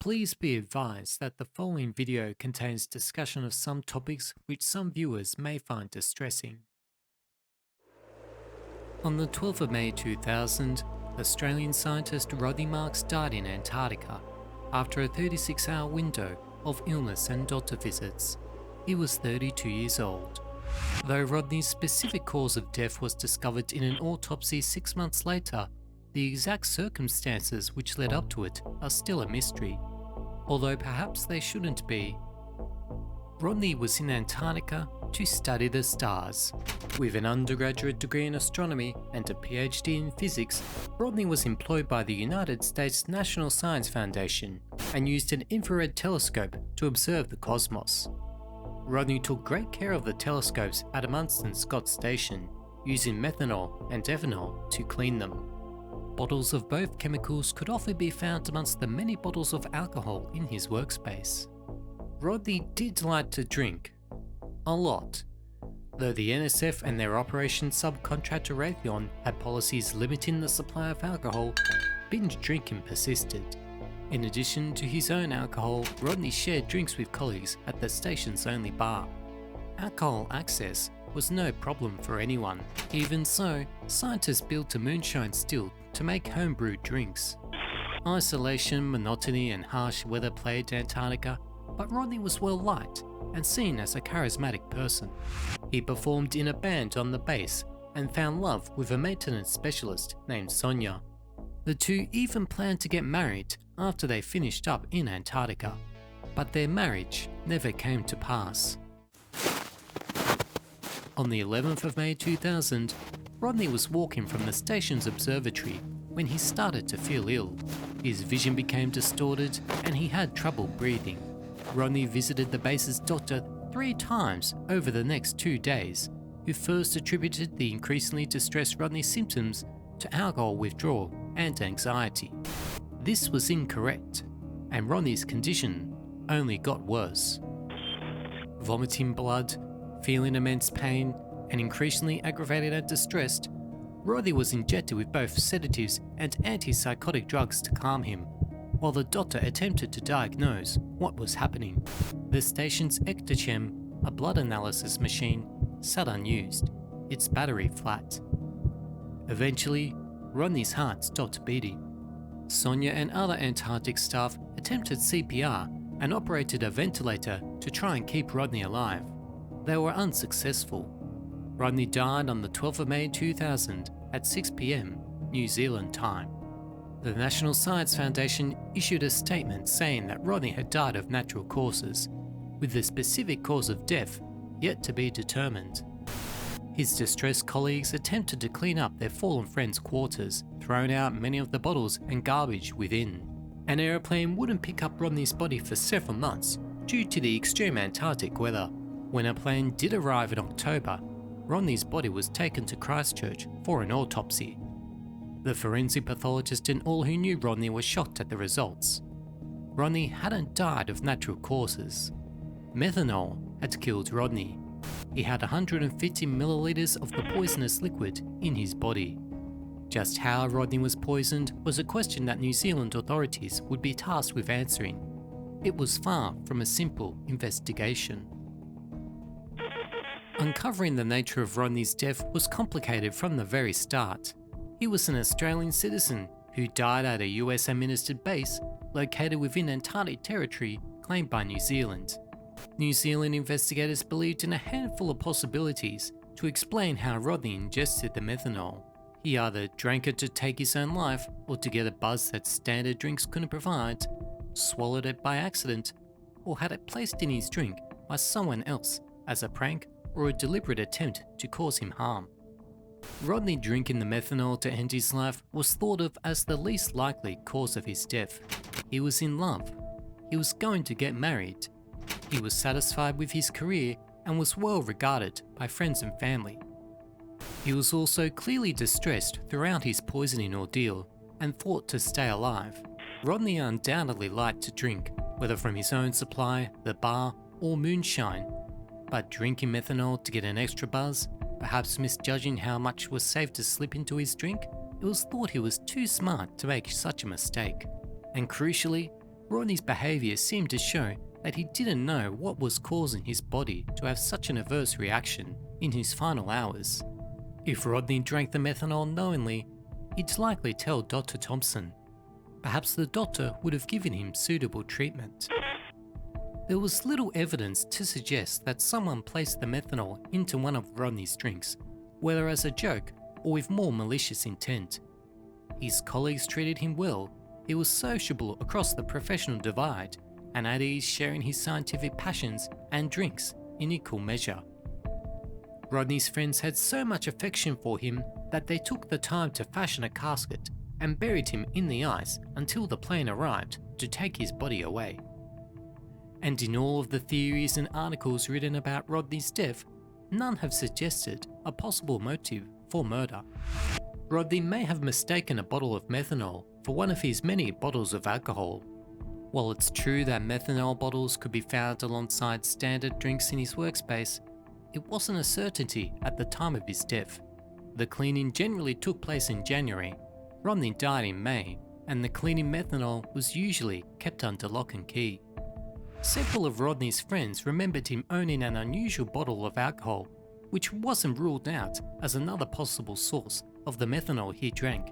Please be advised that the following video contains discussion of some topics which some viewers may find distressing. On the 12th of May 2000, Australian scientist Rodney Marks died in Antarctica after a 36-hour window of illness and doctor visits. He was 32 years old. Though Rodney's specific cause of death was discovered in an autopsy 6 months later, the exact circumstances which led up to it are still a mystery, although perhaps they shouldn't be. Rodney was in Antarctica to study the stars. With an undergraduate degree in astronomy and a PhD in physics, Rodney was employed by the United States National Science Foundation and used an infrared telescope to observe the cosmos. Rodney took great care of the telescopes at Amundsen-Scott Station, using methanol and ethanol to clean them. Bottles of both chemicals could often be found amongst the many bottles of alcohol in his workspace. Rodney did like to drink. A lot. Though the NSF and their operations subcontractor Raytheon had policies limiting the supply of alcohol, binge drinking persisted. In addition to his own alcohol, Rodney shared drinks with colleagues at the station's only bar. Alcohol access was no problem for anyone. Even so, scientists built a moonshine still to make homebrewed drinks. Isolation, monotony and harsh weather plagued Antarctica, but Rodney was well liked and seen as a charismatic person. He performed in a band on the base and found love with a maintenance specialist named Sonia. The two even planned to get married after they finished up in Antarctica, but their marriage never came to pass. On the 11th of May 2000, Rodney was walking from the station's observatory when he started to feel ill. His vision became distorted and he had trouble breathing. Rodney visited the base's doctor 3 times over the next 2 days, who first attributed the increasingly distressed Rodney's symptoms to alcohol withdrawal and anxiety. This was incorrect, and Rodney's condition only got worse. Vomiting blood, feeling immense pain, and increasingly aggravated and distressed, Rodney was injected with both sedatives and antipsychotic drugs to calm him, while the doctor attempted to diagnose what was happening. The station's ectochem, a blood analysis machine, sat unused, its battery flat. Eventually, Rodney's heart stopped beating. Sonia and other Antarctic staff attempted CPR and operated a ventilator to try and keep Rodney alive. They were unsuccessful. Rodney died on the 12th of May 2000 at 6 p.m. New Zealand time. The National Science Foundation issued a statement saying that Rodney had died of natural causes, with the specific cause of death yet to be determined. His distressed colleagues attempted to clean up their fallen friend's quarters, throwing out many of the bottles and garbage within. An aeroplane wouldn't pick up Rodney's body for several months due to the extreme Antarctic weather. When a plane did arrive in October, Rodney's body was taken to Christchurch for an autopsy. The forensic pathologist and all who knew Rodney were shocked at the results. Rodney hadn't died of natural causes. Methanol had killed Rodney. He had 150 milliliters of the poisonous liquid in his body. Just how Rodney was poisoned was a question that New Zealand authorities would be tasked with answering. It was far from a simple investigation. Uncovering the nature of Rodney's death was complicated from the very start. He was an Australian citizen who died at a US-administered base located within Antarctic territory claimed by New Zealand. New Zealand investigators believed in a handful of possibilities to explain how Rodney ingested the methanol. He either drank it to take his own life or to get a buzz that standard drinks couldn't provide, swallowed it by accident, or had it placed in his drink by someone else as a prank or a deliberate attempt to cause him harm. Rodney drinking the methanol to end his life was thought of as the least likely cause of his death. He was in love. He was going to get married. He was satisfied with his career and was well regarded by friends and family. He was also clearly distressed throughout his poisoning ordeal and fought to stay alive. Rodney undoubtedly liked to drink, whether from his own supply, the bar, or moonshine. But drinking methanol to get an extra buzz, perhaps misjudging how much was safe to slip into his drink, it was thought he was too smart to make such a mistake. And crucially, Rodney's behaviour seemed to show that he didn't know what was causing his body to have such an adverse reaction in his final hours. If Rodney drank the methanol knowingly, he'd likely tell Dr. Thompson. Perhaps the doctor would have given him suitable treatment. There was little evidence to suggest that someone placed the methanol into one of Rodney's drinks, whether as a joke or with more malicious intent. His colleagues treated him well. He was sociable across the professional divide and at ease sharing his scientific passions and drinks in equal measure. Rodney's friends had so much affection for him that they took the time to fashion a casket and buried him in the ice until the plane arrived to take his body away. And in all of the theories and articles written about Rodney's death, none have suggested a possible motive for murder. Rodney may have mistaken a bottle of methanol for one of his many bottles of alcohol. While it's true that methanol bottles could be found alongside standard drinks in his workspace, it wasn't a certainty at the time of his death. The cleaning generally took place in January. Rodney died in May, and the cleaning methanol was usually kept under lock and key. Several of Rodney's friends remembered him owning an unusual bottle of alcohol, which wasn't ruled out as another possible source of the methanol he drank.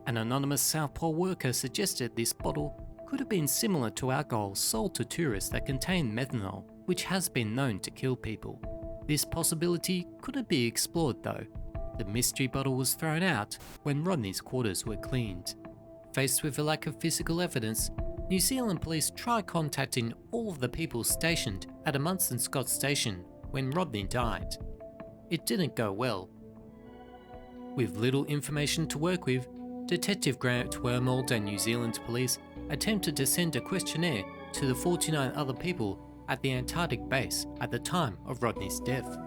An anonymous South Pole worker suggested this bottle could have been similar to alcohol sold to tourists that contained methanol, which has been known to kill people. This possibility couldn't be explored though. The mystery bottle was thrown out when Rodney's quarters were cleaned. Faced with a lack of physical evidence, New Zealand police tried contacting all of the people stationed at Amundsen-Scott Station when Rodney died. It didn't go well. With little information to work with, Detective Grant Wormold and New Zealand police attempted to send a questionnaire to the 49 other people at the Antarctic base at the time of Rodney's death.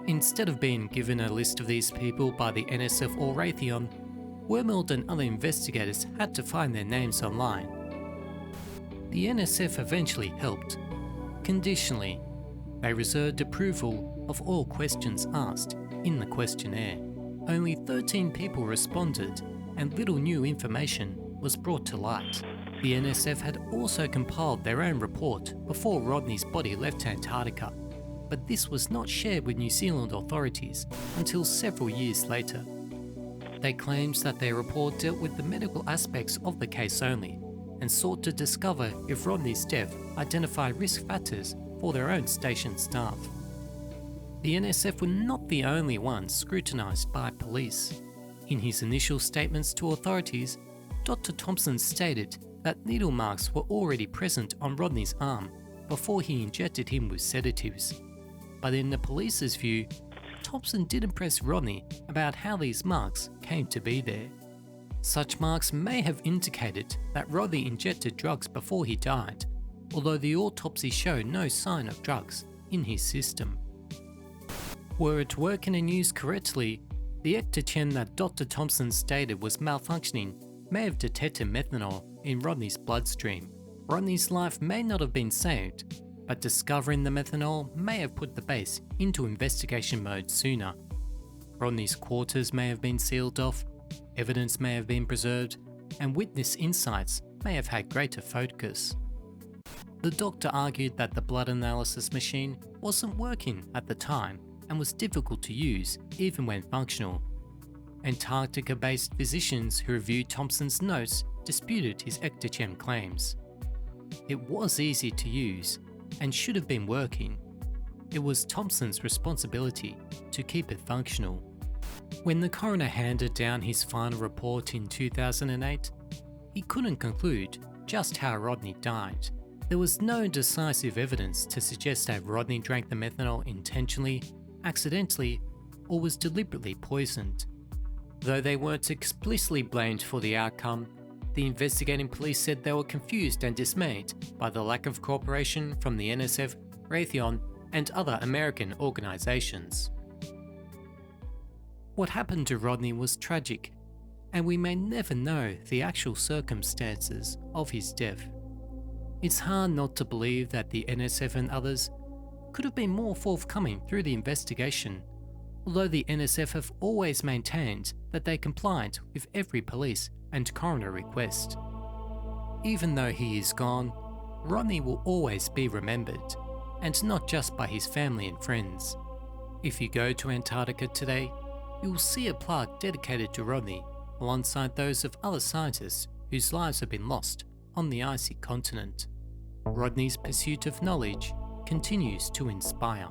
Instead of being given a list of these people by the NSF or Raytheon, Wormold and other investigators had to find their names online. The NSF eventually helped. Conditionally, they reserved approval of all questions asked in the questionnaire. Only 13 people responded, and little new information was brought to light. The NSF had also compiled their own report before Rodney's body left Antarctica, but this was not shared with New Zealand authorities until several years later. They claimed that their report dealt with the medical aspects of the case only, and sought to discover if Rodney's death identified risk factors for their own station staff. The NSF were not the only ones scrutinised by police. In his initial statements to authorities, Dr. Thompson stated that needle marks were already present on Rodney's arm before he injected him with sedatives. But in the police's view, Thompson didn't press Rodney about how these marks came to be there. Such marks may have indicated that Rodney injected drugs before he died, although the autopsy showed no sign of drugs in his system. Were it working and used correctly, the ectogen that Dr. Thompson stated was malfunctioning may have detected methanol in Rodney's bloodstream. Rodney's life may not have been saved, but discovering the methanol may have put the base into investigation mode sooner. Rodney's quarters may have been sealed off, evidence may have been preserved, and witness insights may have had greater focus. The doctor argued that the blood analysis machine wasn't working at the time and was difficult to use even when functional. Antarctica-based physicians who reviewed Thompson's notes disputed his ectogen claims. It was easy to use and should have been working. It was Thompson's responsibility to keep it functional. When the coroner handed down his final report in 2008, he couldn't conclude just how Rodney died. There was no decisive evidence to suggest that Rodney drank the methanol intentionally, accidentally, or was deliberately poisoned. Though they weren't explicitly blamed for the outcome, the investigating police said they were confused and dismayed by the lack of cooperation from the NSF, Raytheon, and other American organizations. What happened to Rodney was tragic, and we may never know the actual circumstances of his death. It's hard not to believe that the NSF and others could have been more forthcoming through the investigation, although the NSF have always maintained that they complied with every police and coroner request. Even though he is gone, Rodney will always be remembered, and not just by his family and friends. If you go to Antarctica today, you will see a plaque dedicated to Rodney alongside those of other scientists whose lives have been lost on the icy continent. Rodney's pursuit of knowledge continues to inspire.